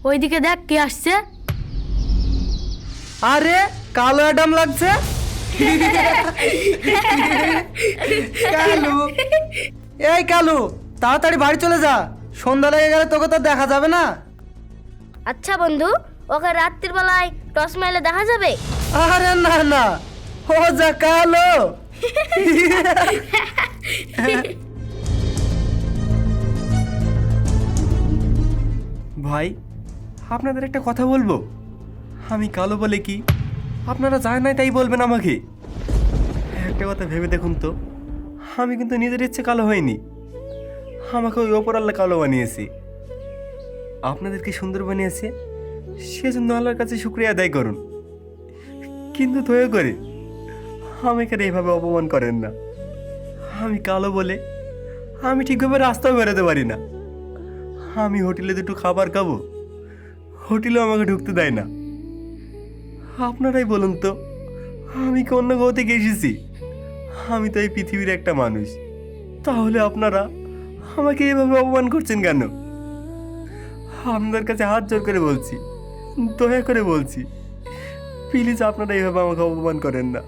ওইদিকে দেখ কে আসছে। আরে কালো অ্যাডাম লাগছে। কালু, এই কালু, তাড়াতাড়ি বাড়ি চলে যা, সন্ধ্যা লেগে গেলে তোকে তো দেখা যাবে না। আচ্ছা বন্ধু, ওকে রাত্রির বেলায় টর্চ মারলে দেখা যাবে? আরে না না, ও যা কালো। ভাই, আপনাদের একটা কথা বলবো। আমি কালো বলে কি আপনারা জানেন না তাই বলবেন আমাকে? একটা কথা ভেবে দেখুন তো, আমি কিন্তু নিজের ইচ্ছে কালো হয়নি, আমাকে ওই ওপর আল্লাহ কালো বানিয়েছি। আপনাদেরকে সুন্দর বানিয়েছে, সেজন্য আল্লাহর কাছে শুকরিয়া আদায় করুন। কিন্তু দয়া করে আমাকে এইভাবে অপমান করেন না। আমি কালো বলে আমি ঠিকভাবে রাস্তাও বেরোতে পারি না। আমি হোটেলে দুটো খাবার খাবো, হোটেলেও আমাকে ঢুকতে দেয় না। আপনারাই বলুন তো, আমি কি অন্য গ্রহ থেকে এসেছি? আমি তো এই পৃথিবীর একটা মানুষ, তাহলে আপনারা আমাকে এভাবে অপমান করছেন কেন? আপনাদের কাছে হাত জোর করে বলছি, দয়া করে বলছি, প্লিজ আপনারা এইভাবে আমাকে অপমান করেন না।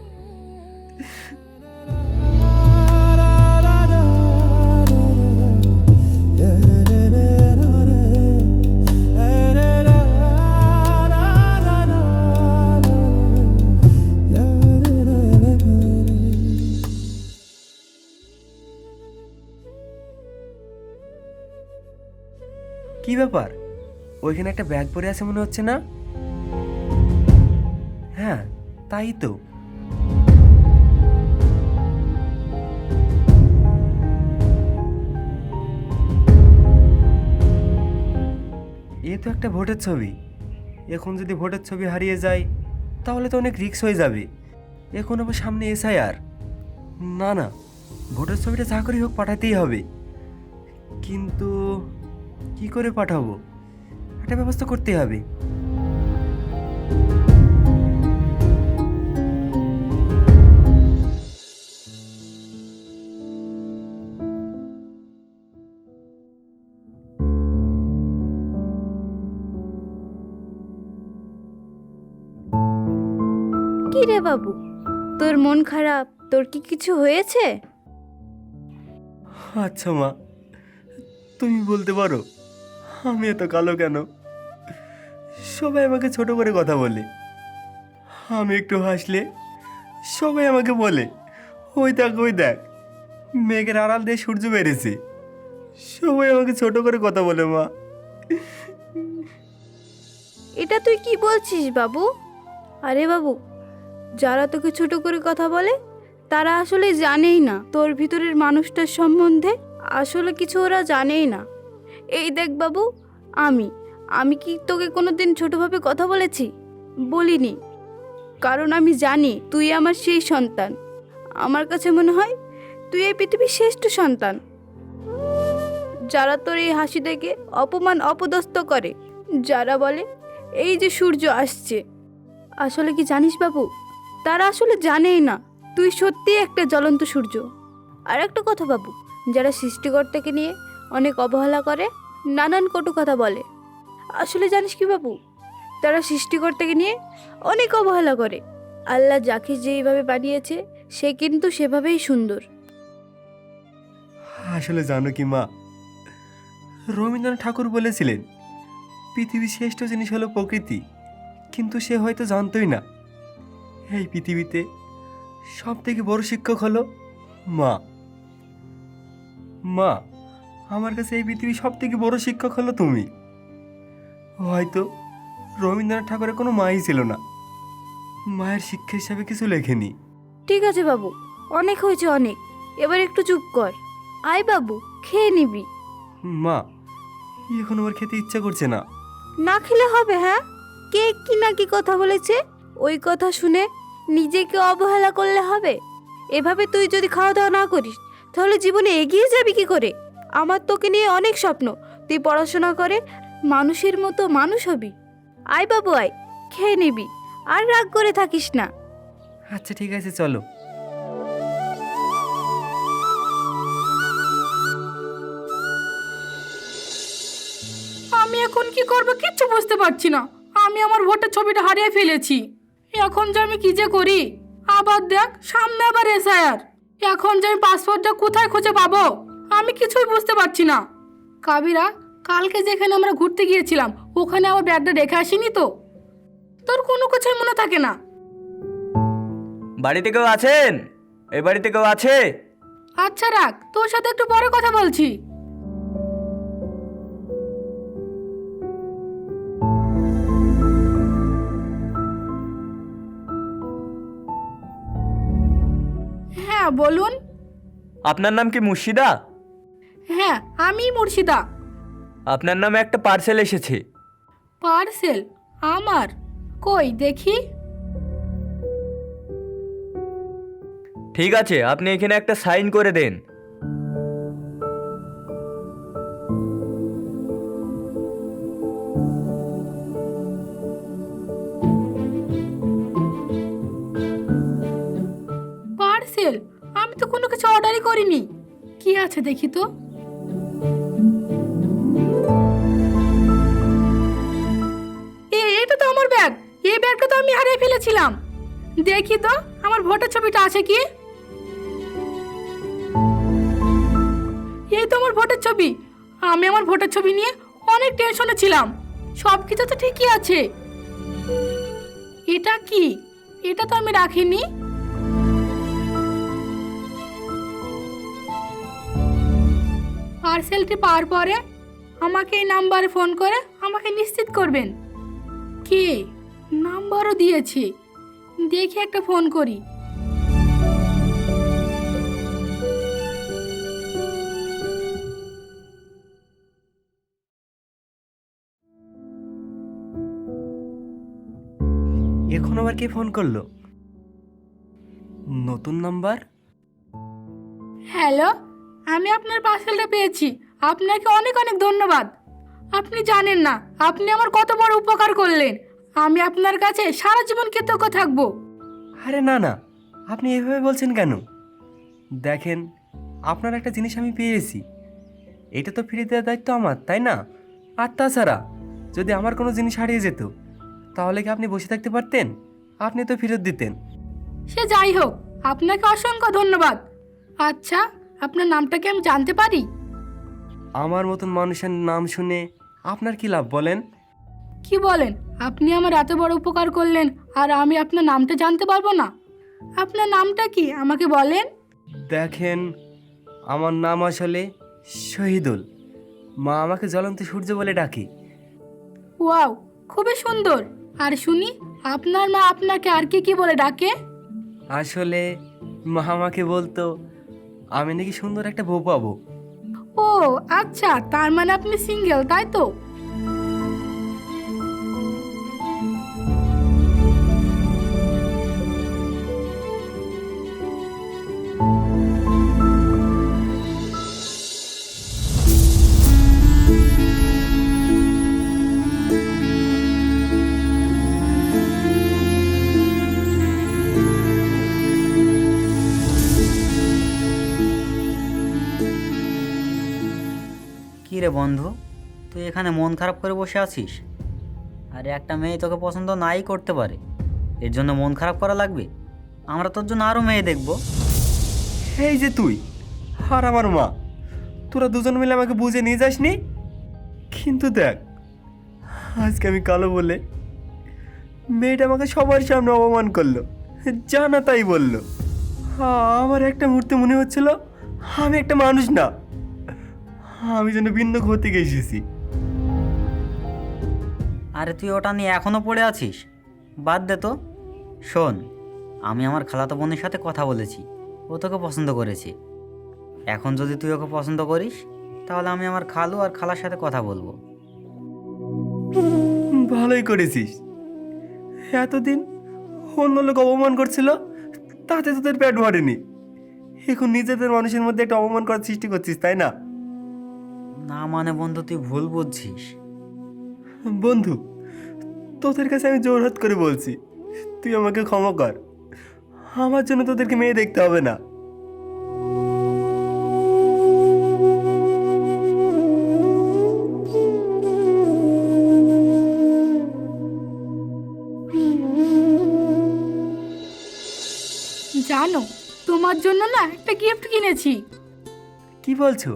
কি ব্যাপার, ওইখানে একটা ব্যাগ পড়ে আছে মনে হচ্ছে না? হ্যাঁ, তাই তো। এ তো একটা ভোটের ছবি। এখন যদি ভোটের ছবি হারিয়ে যায় তাহলে তো অনেক রিস্ক হয়ে যাবে। এখন আবার সামনে এসআইআর। না না, ভোটের ছবিটা যা করে হোক পাঠাতেই হবে। কিন্তু কি করে পাঠাবো, একটা ব্যবস্থা করতে হবে। কি রে বাবু, তোর মন খারাপ? তোর কি কিছু হয়েছে? আচ্ছা মা, তুমি বলতে পারো আমি এত কালো কেন? সবাই আমাকে ছোট করে কথা বলে। আমি একটু হাসলে সবাই আমাকে বলে, ওই দেখ ওই দেখ, মেঘের আড়াল দিয়ে সূর্য বেড়েছে। সবাই আমাকে ছোট করে কথা বলে মা। এটা তুই কি বলছিস বাবু? আরে বাবু, যারা তোকে ছোট করে কথা বলে তারা আসলে জানেই না তোর ভিতরের মানুষটার সম্বন্ধে। আসলে কিছু ওরা জানেই না। এই দেখ বাবু, আমি আমি কি তোকে কোনোদিন ছোটভাবে কথা বলেছি? বলিনি, কারণ আমি জানি তুই আমার সেই সন্তান। আমার কাছে মনে হয় তুই এই পৃথিবীর শ্রেষ্ঠ সন্তান। যারা তোর এই হাসি দেখে অপমান অপদস্থ করে, যারা বলে এই যে সূর্য আসছে, আসলে কি জানিস বাবু, তারা আসলে জানেই না তুই সত্যিই একটা জ্বলন্ত সূর্য। আর একটা কথা বাবু, যারা সৃষ্টিকর্তাকে নিয়ে অনেক অবহেলা করে, নানান কটু কথা বলে, আসলে জানিস কি বাবু, তারা সৃষ্টিকর্তাকে নিয়ে অনেক অবহেলা করে। আল্লাহ যাকে যেইভাবে বানিয়েছে সে কিন্তু সেভাবেই সুন্দর। আসলে জানো কি মা, রবীন্দ্রনাথ ঠাকুর বলেছিলেন পৃথিবীর শ্রেষ্ঠ জিনিস হলো প্রকৃতি, কিন্তু সে হয়তো জানতোই না এই পৃথিবীতে সব থেকে বড় শিক্ষক হলো মা। মা, আমার কাছে এই পৃথিবীর সব থেকে বড় শিক্ষক হলো তুমি। হয়তো রবীন্দ্রনাথ ঠাকুরের কোনো মাই ছিল না, মায়ের শিক্ষা হিসাবে কিছু লেখেনি। ঠিক আছে বাবু, অনেক হয়েছে অনেক, এবার একটু চুপ কর। আয় বাবু, খেয়ে নিবি। মা, এখন আমার খেতে ইচ্ছা করছে না। না খেলে হবে? হ্যাঁ, কে কি না কি কথা বলেছে, ওই কথা শুনে নিজেকে অবহেলা করলে হবে? এভাবে তুই যদি খাওয়া দাওয়া না করিস তাহলে জীবনে এগিয়ে যাবি কি করে? আমার তোকে নিয়ে অনেক স্বপ্ন, তুই পড়াশোনা করে মানুষের মতো মানুষ হবি। আয় বাবু আয়, খেয়ে নিবি, আর রাগ করে থাকিস না। আচ্ছা ঠিক আছে, চলো। আমি এখন এখন কি করবো কিচ্ছু বুঝতে পারছি না। আমি আমার ভোটের ছবিটা হারিয়ে ফেলেছি। এখন যে আমি কি যে করি। আবার দেখ সামনে আবার এসআইআর। এখন যে আমি পাসপোর্টটা কোথায় খুঁজে পাবো আমি কিছুই বুঝতে পারছি না। কাবিরা, কালকে যেখানে আমরা ঘুরতে গিয়েছিলাম ওখানে আমার ব্যাগটা রেখে আসিনি তো? তোর কোনো কিছুই মনে থাকে না? বাড়িতে কেউ আছেন? এই বাড়িতে কেউ আছে? আচ্ছা রাখ, তোর সাথে একটু পরে কথা বলছি। হ্যাঁ বলুন। আপনার নাম কি মুর্শিদা? হ্যাঁ আমি মুর্শিদা। আপনার নামে একটা পার্সেল এসেছে। পার্সেল? আমার? কই দেখি। ঠিক আছে, আপনি এখানে একটা সাইন করে দেন। পার্সেল? আমি তো কোনো কিছু অর্ডারই করিনি। কি আছে দেখি তো। এটা তো আমার ব্যাগ। এই ব্যাগটা তো আমি হারিয়ে ফেলেছিলাম। দেখি তো আমার ভোটার ছবিটা আছে কি। এই তো আমার ভোটার ছবি। আমি আমার ভোটার ছবি নিয়ে অনেক টেনশনে ছিলাম। সব কিছু তো ঠিকই আছে। এটা কি? এটা তো আমি রাখিনি। পার্সেলটি পাওয়ার পরে আমাকে এই নাম্বারে ফোন করে আমাকে নিশ্চিত করবেন। কি নাম্বারও দিয়েছি, দেখি একটা ফোন করি। এখন আবার কে ফোন করলো? নতুন নাম্বার? হ্যালো, আমি আপনার পার্সেলটা পেয়েছি। আপনাকে অনেক অনেক ধন্যবাদ। আপনি জানেন না আপনি আমার কত বড় উপকার করলেন। আমি আপনার কাছে সারা জীবন কৃতজ্ঞ থাকবো। আরে না না, আপনি এভাবে বলছেন কেন? দেখেন, আপনার একটা জিনিস আমি পেয়েছি, এটা তো ফিরিয়ে দেওয়ার দায়িত্ব আমার, তাই না? আর তাছাড়া যদি আমার কোনো জিনিস হারিয়ে যেত তাহলে কি আপনি বসে থাকতে পারতেন? আপনি তো ফেরত দিতেন। সে যাই হোক, আপনাকে অসংখ্য ধন্যবাদ। আচ্ছা, আপনার নামটা কি আমি জানতে পারি? আমার মতন মানুষের নাম শুনে আপনার কি লাভ বলেন? কি বলেন? আপনি আমার এত বড় উপকার করলেন আর আমি আপনার নামটা জানতে পারবো না? আপনার নামটা কি আমাকে বলেন। দেখেন, আমার নাম আসলে শহীদুল। মা আমাকে জ্বলন্ত সূর্য বলে ডাকে। ওয়াও, খুবই সুন্দর। আর শুনি, আপনার মা আপনাকে আর কি কি বলে ডাকে? আসলে মা আমাকে বলতো আমি নাকি সুন্দর একটা বউ পাবো। ও আচ্ছা, তার মানে আপনি সিঙ্গেল, তাই তো? কী রে বন্ধু, তুই এখানে মন খারাপ করে বসে আছিস? আরে একটা মেয়ে তোকে পছন্দ নাই করতে পারে, এর জন্য মন খারাপ করা লাগবে? আমরা তোর জন্য আরও মেয়ে দেখব। এই যে তুই আর আমার মা, তোরা দুজন মিলে আমাকে বুঝে নিয়ে যাসনি। কিন্তু দেখ, আজকে আমি কালো বলে মেয়েটা আমাকে সবার সামনে অপমান করলো, জানা তাই বললো। আমার একটা মুহূর্তে মনে হচ্ছিল আমি একটা মানুষ না, আমি যেন ভিন্ন গ্রহ থেকে এসেছি। আরে তুই ওটা নিয়ে এখনও পড়ে আছিস? বাদ দে তো। শোন, আমি আমার খালাতো বোনের সাথে কথা বলেছি, ও তোকে পছন্দ করেছে। এখন যদি তুই ওকে পছন্দ করিস তাহলে আমি আমার খালু আর খালার সাথে কথা বলবো। ভালোই করেছিস। এতদিন অন্য লোক অপমান করছিল, তাতে তোদের পেট ভরেনি। এখন নিজেদের মানুষের মধ্যে একটা অপমান করার সৃষ্টি করছিস, তাই না? না মানে বন্ধু, তুই ভুল বুঝছিস। বন্ধু, তোদের কাছে আমি জোরহাত করে বলছি, তুই আমাকে ক্ষমা কর। আমার জন্য তোদেরকে মেয়ে দেখতে হবে না। জানো, তোমার জন্য না একটা গিফট কিনেছি। কি বলছো?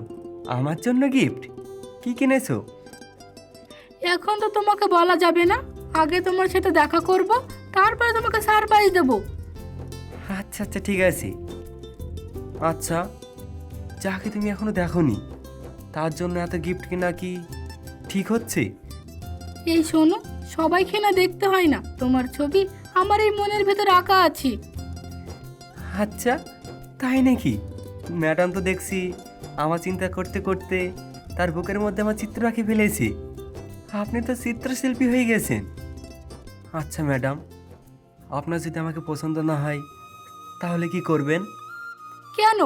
আমার জন্য গিফট? কি কিনেছো? এখন তো তোমাকে বলা যাবে না, আগে তোমার সাথে দেখা করব, তারপরে তোমাকে সারপ্রাইজ দেবো। আচ্ছা আচ্ছা ঠিক আছে। আচ্ছা, যাকে তুমি এখনো দেখোনি তার জন্য এত গিফট কেনা কি ঠিক হচ্ছে? এই শোনো, সবাইকে না দেখতে হয় না, তোমার ছবি আমার এই মনের ভেতর আঁকা আছে। আচ্ছা, তাই নাকি? ম্যাডাম তো দেখছি আমার চিন্তা করতে করতে তার বুকের মধ্যে আমার চিত্র আঁকে ফেলেছে। আপনি তো চিত্রশিল্পী হয়ে গেছেন। আচ্ছা ম্যাডাম, আপনার যদি আমাকে পছন্দ না হয় তাহলে কি করবেন? কেন,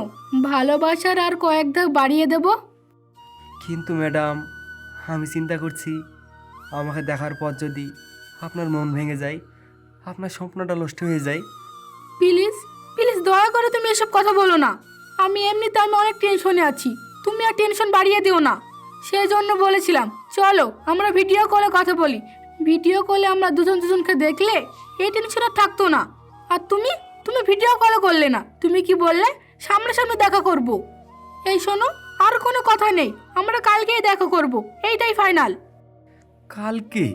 ভালোবাসার আর কয়েক ধাপ বাড়িয়ে দেব। কিন্তু ম্যাডাম, আমি চিন্তা করছি আমাকে দেখার পর যদি আপনার মন ভেঙে যায়, আপনার স্বপ্নটা নষ্ট হয়ে যায়। প্লিজ প্লিজ দয়া করে তুমি এসব কথা বলো না। আমি অনেক টেনশনে আছি, তুমি আর টেনশন বাড়িয়ে দিও না। সেই জন্য বলেছিলাম চলো আমরা ভিডিও কলে কথা বলি। ভিডিও কলে আমরা দুজন দুজনকে দেখলে এই টেনশন আর থাকতো না। আর তুমি তুমি ভিডিও কলে করলে না, তুমি কি বললে সামনাসামনি দেখা করব। এই শোনো, আর কোনো কথা নেই, আমরা কালকেই দেখা করব, এইটাই ফাইনাল। কালকে?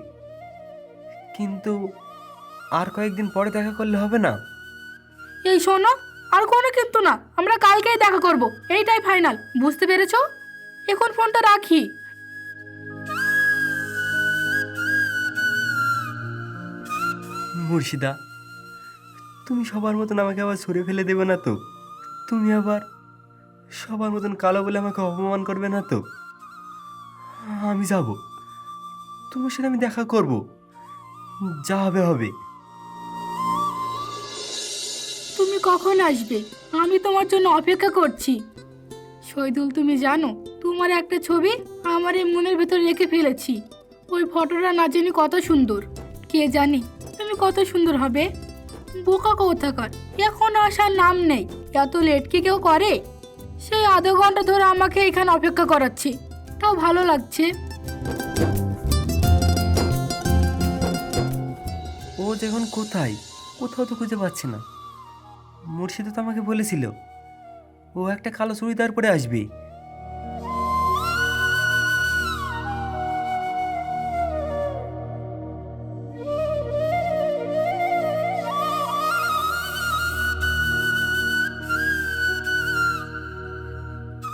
কিন্তু আর কয়েকদিন পরে দেখা করলে হবে না? এই শোনো, আর কোনো কিন্তু না, আমরা কালকেই দেখা করব, এইটাই ফাইনাল, বুঝতে পেরেছো? এখন ফোনটা রাখি। মুর্শিদা, তুমি সবার মতন আমাকে আবার ছুঁড়ে ফেলে দেবে না তো? তুমি আবার সবার মতন কালো বলে আমাকে অপমান করবে না তো? আমি যাব, তোমার সাথে আমি দেখা করব, যা হবে হবে। তুমি কখন আসবে? আমি তোমার জন্য অপেক্ষা করছি। শহীদুল, তুমি জানো তোমার একটা ছবি আমার এই মনের ভেতর রেখে ফেলেছি। ওই ফটোটা না জানি কত সুন্দর, কে জানি তুমি কত সুন্দর হবে। বোকা কোথাকার, এখন আসার নাম নেই, এত লেট কি কেউ করে? সেই আধা ঘন্টা ধরে আমাকে এখানে অপেক্ষা করাচ্ছি, তাও ভালো লাগছে। ও যখন কোথায়, কোথাও তো খুঁজে পাচ্ছি না। মুর্শিদা তো আমাকে বলেছিল ও একটা কালো চুড়িদার পরে আসবে।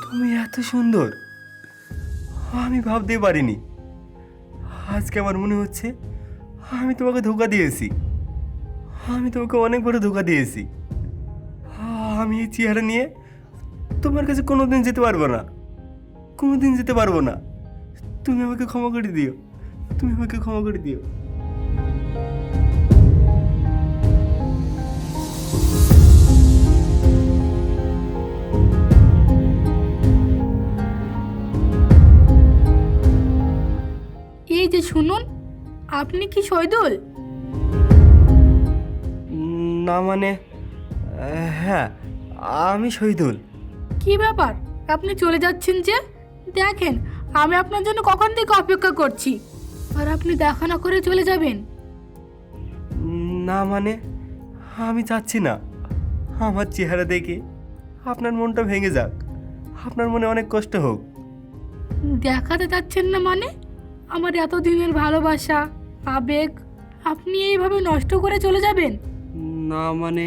তুমি এত সুন্দর আমি ভাবতে পারিনি। আজকে আমার মনে হচ্ছে আমি তোমাকে ধোঁকা দিয়েছি, আমি তোমাকে অনেক বড় ধোঁকা দিয়েছি। আমি এই চেহারা নিয়ে তোমার কাছে কোনোদিন যেতে পারবো না, কোনোদিন যেতে পারবো না। তুমি আমাকে ক্ষমা করে দিও, তুমি আমাকে ক্ষমা করে দিও। এই যে শুনুন, আপনি কি শহীদুল? না মানে, হ্যাঁ আমি শহীদুল। কি ব্যাপার, আপনি চলে যাচ্ছেন যে? দেখেন, আমি আপনার জন্য কখন থেকে অপেক্ষা করছি, আর আপনি দেখা না করে চলে যাবেন? না মানে, আমি চাচ্ছি না আমার চেহারা দেখে আপনার মনটা ভেঙে যাক, আপনার মনে অনেক কষ্ট হোক। দেখাতে যাচ্ছেন না মানে? আমার এতদিনের ভালোবাসা, আবেগ আপনি এইভাবে নষ্ট করে চলে যাবেন? না মানে,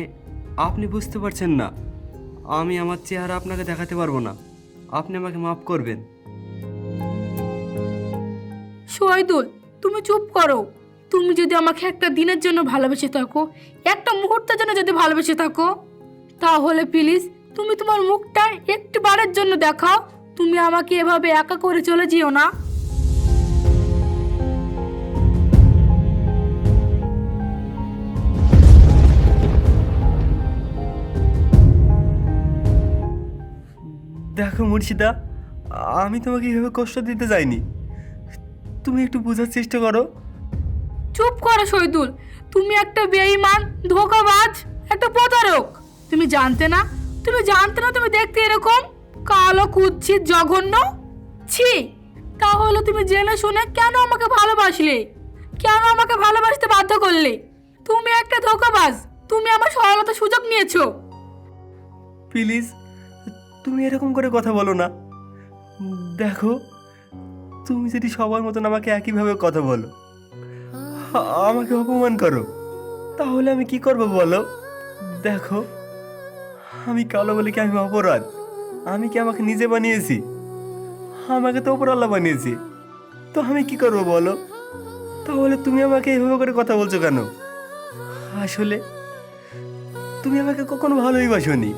আপনি বুঝতে পারছেন না, আমি আমার চেহারা আপনাকে দেখাতে পারবো না, আপনি আমাকে মাফ করবেন। শহীদুল, তুমি চুপ করো। তুমি যদি আমাকে একটা দিনের জন্য ভালোবেসে থাকো, একটা মুহূর্তের জন্য যদি ভালোবেসে থাকো, তাহলে প্লিজ তুমি তোমার মুখটা একটু বারের জন্য দেখাও। তুমি আমাকে এভাবে একা করে চলে যেও না। দেখো মুর্শিদা, আমি তোমাকে এভাবে কষ্ট দিতে চাইনি, তুমি একটু বোঝার চেষ্টা করো। চুপ করো শহীদুল, তুমি একটা বেঈমান, ধোঁকাবাজ, একটা প্রতারক। তুমি জানতে না তুমি দেখতে এরকম কালো, কুৎসিত, জঘন্য। ছি, তাহলে তুমি জেনে শুনে কেন আমাকে ভালোবাসলে? কেন আমাকে ভালোবাসতে বাধ্য করলে? তুমি একটা ধোঁকাবাজ, তুমি আমার সরলতার সুযোগ নিয়েছো। প্লিজ তুমি এরকম করে কথা বলো না। দেখো, তুমি যদি সবার মতন আমাকে একইভাবে কথা বলো, আমাকে অপমান করো, তাহলে আমি কি করব বলো? দেখো, আমি কালো বলে কি আমি অপরাধ? আমি কি আমাকে নিজে বানিয়েছি? আমাকে তো উপরওয়ালা বানিয়েছি। তো আমি কি করব বলো? তাহলে তুমি আমাকে এইভাবে করে কথা বলছো কেন? আসলে তুমি আমাকে কখনো ভালোই বাসোনি।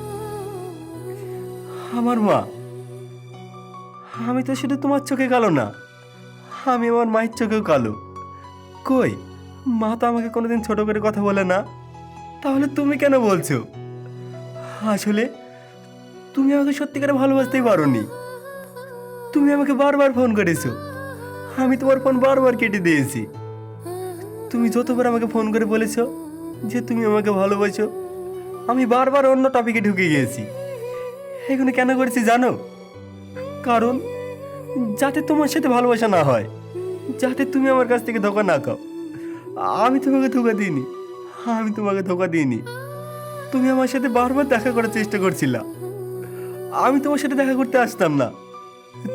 আমার মা, আমি তো শুধু তোমার চোখে কালো না, আমি আমার মায়ের চোখেও কালো। কই, মা তো আমাকে কোনোদিন ছোট করে কথা বলে না। তাহলে তুমি কেন বলছো? আসলে তুমি আমাকে সত্যিকারে ভালোবাসতেই পারোনি। তুমি আমাকে বারবার ফোন করেছো, আমি তোমার ফোন বারবার কেটে দিয়েছি। তুমি যতবার আমাকে ফোন করে বলেছো যে তুমি আমাকে ভালোবাসো, আমি বারবার অন্য টপিকে ঢুকে গিয়েছি। এগুলো কেন করেছি জানো? কারণ যাতে তোমার সাথে ভালোবাসা না হয়, যাতে তুমি আমার কাছ থেকে ধোকা না খাও। আমি তোমাকে ধোকা দিইনি, আমি তোমাকে ধোকা দিইনি। তুমি আমার সাথে বারবার দেখা করার চেষ্টা করছিলা, আমি তোমার সাথে দেখা করতে আসতাম না,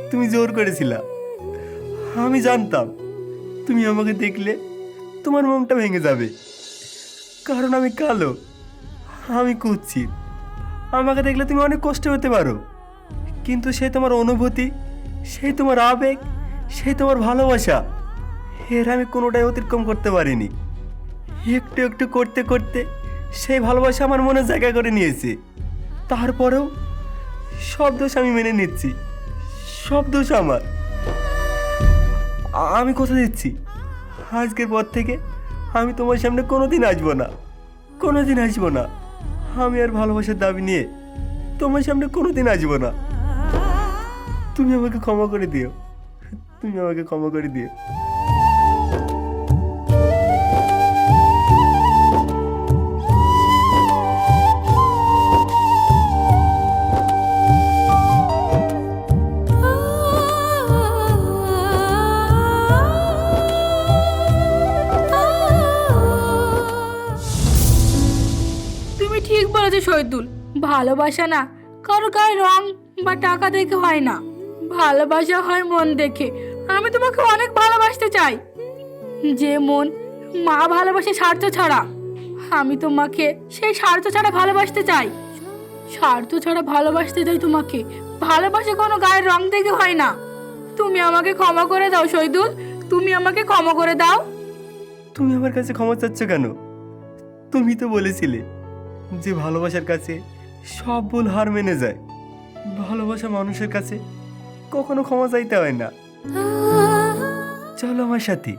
তুমি জোর করেছিলা। আমি জানতাম তুমি আমাকে দেখলে তোমার মনটা ভেঙে যাবে, কারণ আমি কালো, আমি কুৎসিত। আমাকে দেখলে তুমি অনেক কষ্ট হতে পারো, কিন্তু সে তোমার অনুভূতি, সেই তোমার আবেগ, সেই তোমার ভালোবাসা, এর আমি কোনোটাই অতিক্রম করতে পারিনি। একটু একটু করতে করতে সেই ভালোবাসা আমার মনে জায়গা করে নিয়েছে। তারপরেও সব দোষ আমি মেনে নিচ্ছি, সব দোষ আমার। আমি কথা দিচ্ছি, আজকের পর থেকে আমি তোমার সামনে কোনোদিন আসবো না, কোনোদিন আসবো না। আমি আর ভালোবাসার দাবি নিয়ে তোমার সামনে কোনোদিন আসবো না। তুমি আমাকে ক্ষমা করে দিও, তুমি আমাকে ক্ষমা করে দিও। তুমি ঠিক বলেছো শহীদুল, ভালোবাসা না কারো গায়ে রং বা টাকা দেখে হয় না, ভালোবাসা হয় মন দেখে। আমি তোমাকে অনেক ভালোবাসতে চাই, যে মন মা ভালোবাসে স্বার্থ ছাড়া। আমি তোমাকে সেই স্বার্থ ছাড়া ভালোবাসতে চাই, স্বার্থ ছাড়া ভালোবাসতে চাই তোমাকে। ভালোবাসা কোনো গায়ের রং দেখে হয় না। তুমি আমাকে ক্ষমা করে দাও শহীদুল, তুমি আমাকে ক্ষমা করে দাও। তুমি আমার কাছে ক্ষমা চাচ্ছ কেন? তুমি তো বলেছিলে যে ভালোবাসার কাছে সব ভুল হার মেনে যায়। ভালোবাসা মানুষের কাছে কখনো ক্ষমা চাইতে হয় না। চলো আমার সাথে,